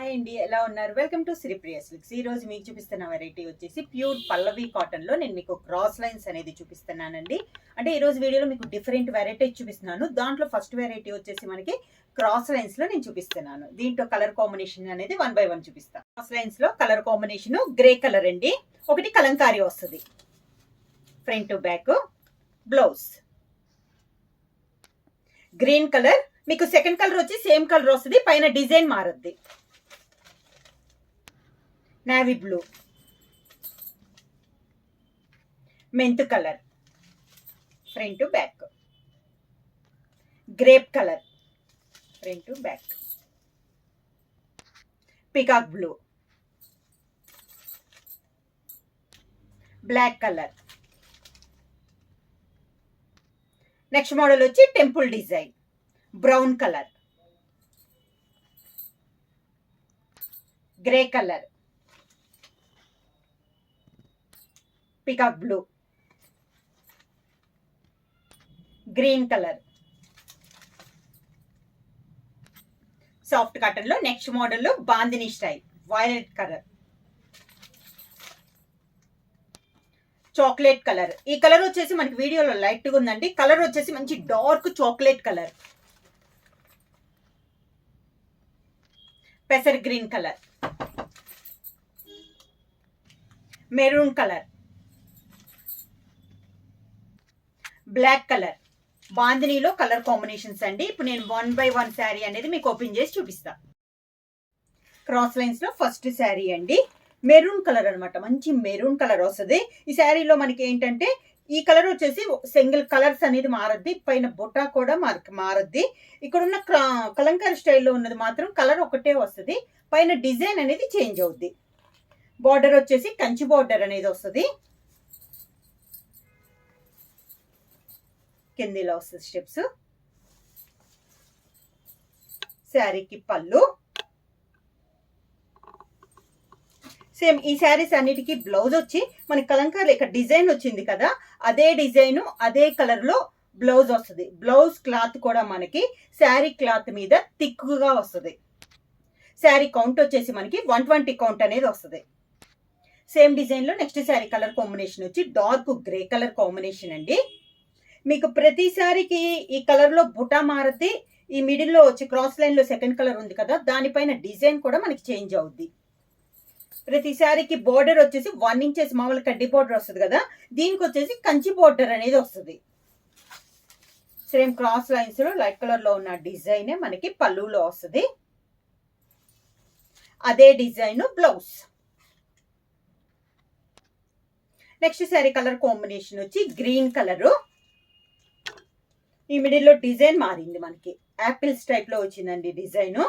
Hi అండి, ఎలా ఉన్నారు? Welcome to Sripriya silks. ఈ రోజు మీకు చూపిస్తున్న వెరైటీ వచ్చేసి ప్యూర్ పల్లవి కాటన్ లో నేను మీకు క్రాస్ లైన్స్ అనేది చూపిస్తున్నానండి. అంటే ఈ రోజు వీడియోలో మీకు డిఫరెంట్ వెరైటీ చూపిస్తున్నాను. దాంట్లో ఫస్ట్ వెరైటీ వచ్చేసి మనకి క్రాస్ లైన్స్ లో నేను చూపిస్తున్నాను. దీంట్లో కలర్ కాంబినేషన్ అనేది 1 by 1 చూపిస్తాను. క్రాస్ లైన్స్ లో కలర్ కాంబినేషన్ గ్రే కలర్ అండి. ఒకటి కలంకారీ వస్తుంది. Front to back blouse green colour. మీకు సెకండ్ కలర్ వచ్చి సేమ్ కలర్ వస్తుంది, పైన డిజైన్ మారుద్ది. నేవీ బ్లూ, మెంతు colour front to back, grape colour front to back, peacock blue, black colour. Next model వచ్చి temple design, brown colour, grey colour, peacock blue, green colour. Soft cotton లో next model లో bandhani style, violet colour, chocolate colour. ఈ colour వచ్చేసి మనకి వీడియోలో light గా ఉందండి. Colour వచ్చేసి మంచి డార్క్ చాక్లెట్ కలర్, పెసర్ green colour, maroon colour, black colour. బాందినీలో కలర్ కాంబినేషన్స్ అండి. ఇప్పుడు నేను 1 by 1 శారీ అనేది మీకు ఓపెన్ చేసి చూపిస్తా. క్రాస్ లైన్స్ లో ఫస్ట్ శారీ అండి, మెరూన్ కలర్ అనమాట. మంచి మెరూన్ కలర్ వస్తుంది. ఈ శారీలో మనకి ఏంటంటే ఈ కలర్ వచ్చేసి సింగిల్ కలర్స్ అనేది మారద్ది, పైన బొటా కూడా మారద్ది. ఇక్కడ ఉన్న కలంకారీ స్టైల్లో ఉన్నది మాత్రం కలర్ ఒకటే వస్తుంది, పైన డిజైన్ అనేది చేంజ్ అవుద్ది. బార్డర్ వచ్చేసి కంచి బార్డర్ అనేది వస్తుంది. కిందిలో వస్తుంది స్టెప్స్. శారీకి పళ్ళు. సేమ్ ఈ శారీస్ అన్నిటికీ బ్లౌజ్ వచ్చి మనకి కలంకారీ ఇక్కడ డిజైన్ వచ్చింది కదా, అదే డిజైన్ అదే కలర్ లో బ్లౌజ్ వస్తుంది. బ్లౌజ్ క్లాత్ కూడా మనకి శారీ క్లాత్ మీద థిక్గా వస్తుంది. శారీ కౌంట్ వచ్చేసి మనకి 120 కౌంట్ అనేది వస్తుంది. సేమ్ డిజైన్ లో నెక్స్ట్ శారీ కలర్ కాంబినేషన్ వచ్చి డార్క్ గ్రే కలర్ కాంబినేషన్ అండి. మీకు ప్రతి శారీకి ఈ కలర్ లో బుటా మారద్ది. ఈ మిడిల్ లో వచ్చి క్రాస్ లైన్ లో సెకండ్ కలర్ ఉంది కదా, దానిపైన డిజైన్ కూడా మనకి చేంజ్ అవుద్ది. ప్రతి శారీకి బోర్డర్ వచ్చేసి 1 ఇంచెస్ మామూలు కడ్డీ బోర్డర్ వస్తుంది కదా, దీనికి వచ్చేసి కంచి బోర్డర్ అనేది వస్తుంది. సేమ్ క్రాస్ లైన్స్ లో లైట్ కలర్ లో ఉన్న డిజైన్ మనకి పళ్ళులో వస్తుంది. అదే design blouse. Next sari colour combination వచ్చి గ్రీన్ కలర్. ఈ మిడిల్ లో డిజైన్ మారింది, మనకి యాపిల్స్ టైప్ లో వచ్చిందండి డిజైన్.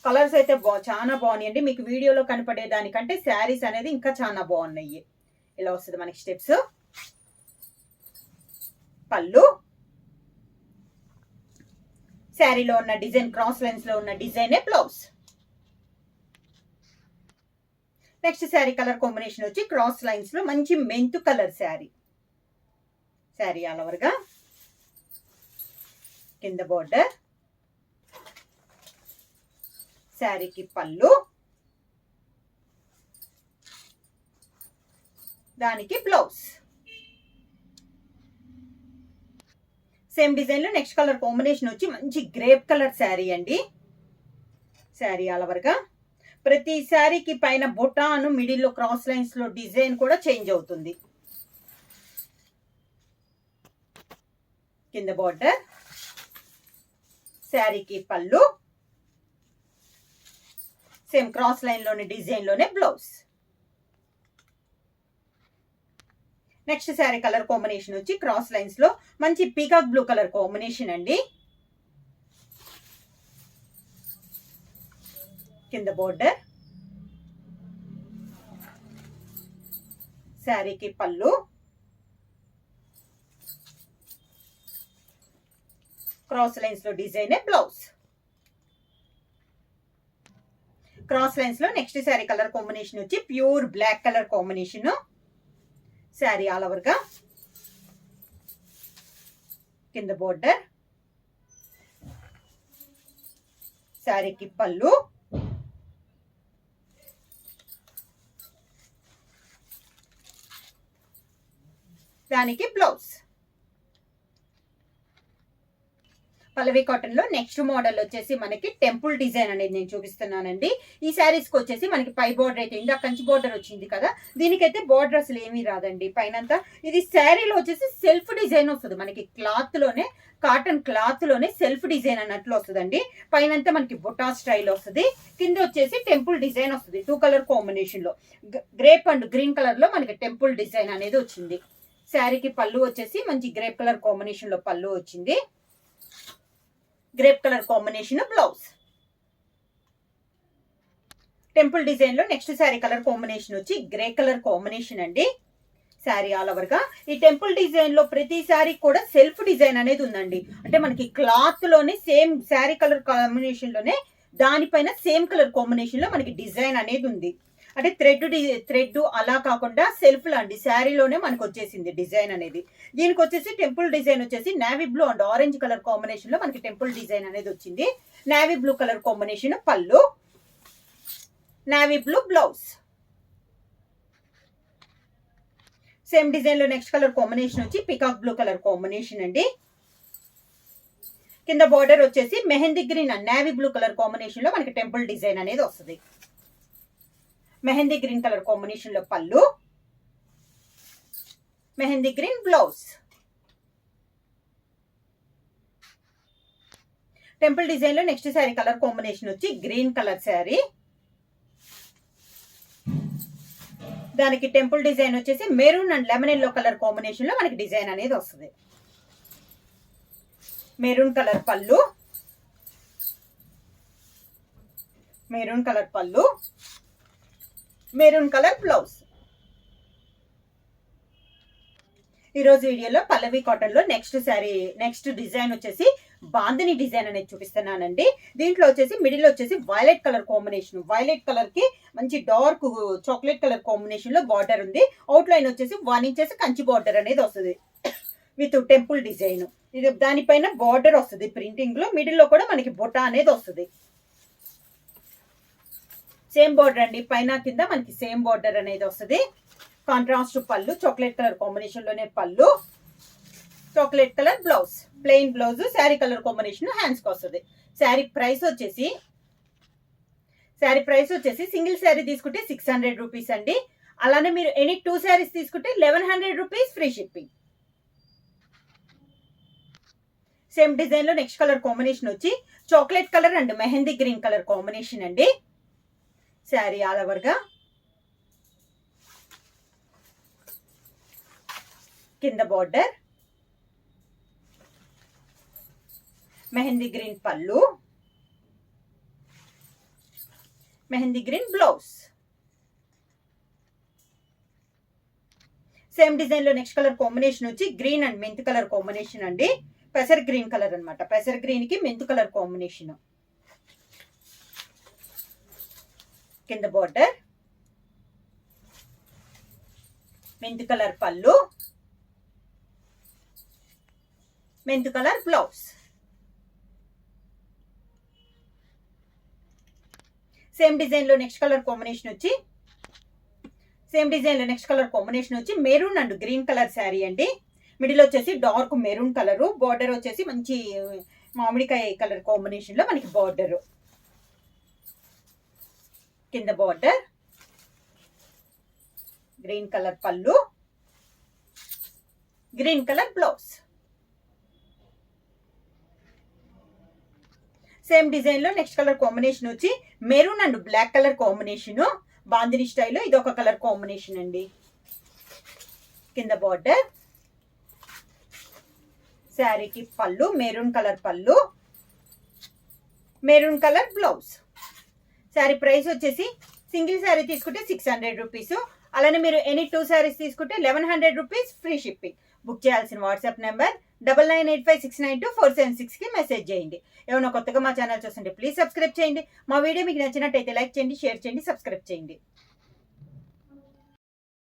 కలర్స్ అయితే చాలా బాగున్నాయండి. మీకు వీడియోలో కనపడే దానికంటే శారీస్ అనేది ఇంకా చాలా బాగున్నాయి. ఇలా వస్తుంది మనకి స్టెప్స్. పళ్ళు. శారీలో ఉన్న డిజైన్ క్రాస్ లైన్స్ లో ఉన్న డిజైనే blouse. Next sari colour combination వచ్చి క్రాస్ లైన్స్ లో మంచి మెంతు colour sari. Sari all over గా కింద బోర్డర్, శారీకి పళ్ళు, దానికి బ్లౌజ్. సేమ్ డిజైన్ లో నెక్స్ట్ కలర్ కాంబినేషన్ వచ్చి మంచి గ్రేప్ కలర్ శారీ అండి. శారీ ఆల్ ఓవర్ గా ప్రతి శారీకి పైన బొటాను మిడిల్ లో క్రాస్ లైన్స్ లో డిజైన్ కూడా చేంజ్ అవుతుంది. కింద బోర్డర్, శారీకి పళ్ళు, సేమ్ క్రాస్ లైన్ లోని డిజైన్ లోనే blouse. Next sari colour combination వచ్చి క్రాస్ లైన్స్ లో మంచి పీకాక్ బ్లూ కలర్ కాంబినేషన్ అండి. కింద బోర్డర్, శారీకి పళ్ళు, క్రాస్ లైన్స్ లో డిజైన్ బ్లౌజ్. క్రాస్ లైన్స్ లో నెక్స్ట్ శారీ కలర్ కాంబినేషన్ వచ్చి pure black colour combination. Sari all over గా కింద బోర్డర్, శారీకి పళ్ళు, దానికి బ్లౌజ్. పల్లవి కాటన్ లో నెక్స్ట్ మోడల్ వచ్చేసి మనకి టెంపుల్ డిజైన్ అనేది నేను చూపిస్తున్నానండి. ఈ శారీస్ కి వచ్చేసి మనకి పై బోర్డర్ అయితే ఇందా కంచి బోర్డర్ వచ్చింది కదా, దీనికైతే బోర్డర్ అసలు ఏమీ రాదండి. పైనంతా ఇది శారీలో వచ్చేసి సెల్ఫ్ డిజైన్ వస్తుంది మనకి, క్లాత్ లోనే కాటన్ క్లాత్ లోనే సెల్ఫ్ డిజైన్ అన్నట్లు వస్తుందండి. పైనంతా మనకి బుటా స్టైల్ వస్తుంది, కింద వచ్చేసి టెంపుల్ డిజైన్ వస్తుంది. 2 కలర్ కాంబినేషన్ లో గ్రేప్ అండ్ గ్రీన్ కలర్ లో మనకి టెంపుల్ డిజైన్ అనేది వచ్చింది. శారీకి పళ్ళు వచ్చేసి మంచి గ్రేప్ కలర్ కాంబినేషన్ లో పళ్ళు వచ్చింది, grape colour combination blouse. Temple design లో నెక్స్ట్ శారీ కలర్ కాంబినేషన్ వచ్చి గ్రే కలర్ కాంబినేషన్ అండి. శారీ ఆల్ ఓవర్ గా ఈ టెంపుల్ డిజైన్ లో ప్రతి శారీ కూడా సెల్ఫ్ డిజైన్ అనేది ఉందండి. అంటే మనకి క్లాత్ లోనే సేమ్ శారీ కలర్ కాంబినేషన్ లోనే దానిపైన సేమ్ కలర్ కాంబినేషన్ లో మనకి డిజైన్ అనేది ఉంది. అంటే థ్రెడ్ అలా కాకుండా సెల్ఫ్ లాంటి శారీలోనే మనకు వచ్చేసింది డిజైన్ అనేది. దీనికి వచ్చేసి టెంపుల్ డిజైన్ వచ్చేసి navy blue and orange colour combination లో మనకి టెంపుల్ డిజైన్ అనేది వచ్చింది. నేవీ బ్లూ కలర్ కాంబినేషన్ పళ్ళు, navy blue blouse. Same design లో నెక్స్ట్ కలర్ కాంబినేషన్ వచ్చి పికాక్ బ్లూ కలర్ కాంబినేషన్ అండి. కింద బార్డర్ వచ్చేసి mehndi green and navy blue colour combination లో మనకి టెంపుల్ డిజైన్ అనేది వస్తుంది. మెహందీ గ్రీన్ కలర్ కాంబినేషన్ లో పళ్ళు, mehndi green blouse. Temple design లో నెక్స్ట్ శారీ కలర్ కాంబినేషన్ వచ్చి గ్రీన్ కలర్ శారీ, దానికి టెంపుల్ డిజైన్ వచ్చేసి maroon and lemon yellow colour combination లో మనకి డిజైన్ అనేది వస్తుంది. మెరూన్ కలర్ పళ్ళు, మెరూన్ కలర్ పళ్ళు, మెరూన్ కలర్ బ్లౌజ్. ఈరోజు వీడియోలో పల్లవి కాటన్ లో నెక్స్ట్ డిజైన్ వచ్చేసి బాందిని డిజైన్ అనేది చూపిస్తున్నానండి. దీంట్లో వచ్చేసి మిడిల్ వచ్చేసి violet colour combination, violet colour కి మంచి డార్క్ చాక్లెట్ కలర్ కాంబినేషన్ లో బార్డర్ ఉంది. అవుట్ లైన్ వచ్చేసి 1 ఇంచెస్ కంచి బార్డర్ అనేది వస్తుంది విత్ టెంపుల్ డిజైన్. ఇది దానిపైన బార్డర్ వస్తుంది ప్రింటింగ్ లో, మిడిల్ లో కూడా మనకి బొటా అనేది వస్తుంది. సేమ్ బార్డర్ అండి, పైన కింద మనకి సేమ్ బార్డర్ అనేది వస్తుంది. కాంట్రాస్ట్ పళ్ళు, చాక్లెట్ కలర్ కాంబినేషన్ లోనే పళ్ళు, chocolate colour blouse, plain blouse, sari colour combination hands కి వస్తుంది. శారీ ప్రైస్ వచ్చేసి సింగిల్ శారీ తీసుకుంటే 600 రూపీస్ అండి. అలానే మీరు ఎనీ 2 శారీస్ తీసుకుంటే 1100 rupees free shipping. Same design లో నెక్స్ట్ కలర్ కాంబినేషన్ వచ్చి chocolate colour and mehndi green colour combination అండి. శారీ ఆల్ ఓవర్ గా కింద బార్డర్, మెహందీ గ్రీన్ పళ్ళు, mehndi green blouse. Same design లో నెక్స్ట్ కలర్ కాంబినేషన్ వచ్చి green and mint colour combination అండి. పెసర్ గ్రీన్ కలర్ అన్నమాట, పెసర్ గ్రీన్ కి మెంత్ కలర్ కాంబినేషన్. కింద బార్డర్, మెంత్ కలర్ పళ్ళు, mint colour blouse. Same design లో నెక్స్ట్ కలర్ కాంబినేషన్ వచ్చి maroon and green colour sari అండి. మిడిల్ వచ్చేసి డార్క్ మెరూన్ కలర్, బార్డర్ వచ్చేసి మంచి మామిడికాయ కలర్ కాంబినేషన్ లో మనకి బార్డర్. కింద బార్డర్, గ్రీన్ కలర్ పళ్ళు, green colour blouse. Same design లో నెక్స్ట్ కలర్ కాంబినేషన్ వచ్చి maroon and black colour combination, bandhani స్టైల్లో ఇది ఒక కలర్ కాంబినేషన్ అండి. కింద బార్డర్, శారీకి పళ్ళు, మెరూన్ కలర్ పళ్ళు, maroon colour blouse. Sari price వచ్చేసి సింగిల్ శారీ తీసుకుంటే 600 రూపీస్, అలానే మీరు ఎనీ 2 శారీస్ తీసుకుంటే 1100 రూపీస్ ఫ్రీ షిప్పింగ్. బుక్ చేయాల్సిన వాట్సాప్ నెంబర్ 9985692476 కి మెసేజ్ చేయండి. ఏమైనా కొత్తగా మా ఛానల్ చూస్తుంటే ప్లీజ్ సబ్స్క్రైబ్ చేయండి. మా వీడియో మీకు నచ్చినట్టయితే లైక్ చేయండి, షేర్ చేయండి, సబ్స్క్రైబ్ చేయండి.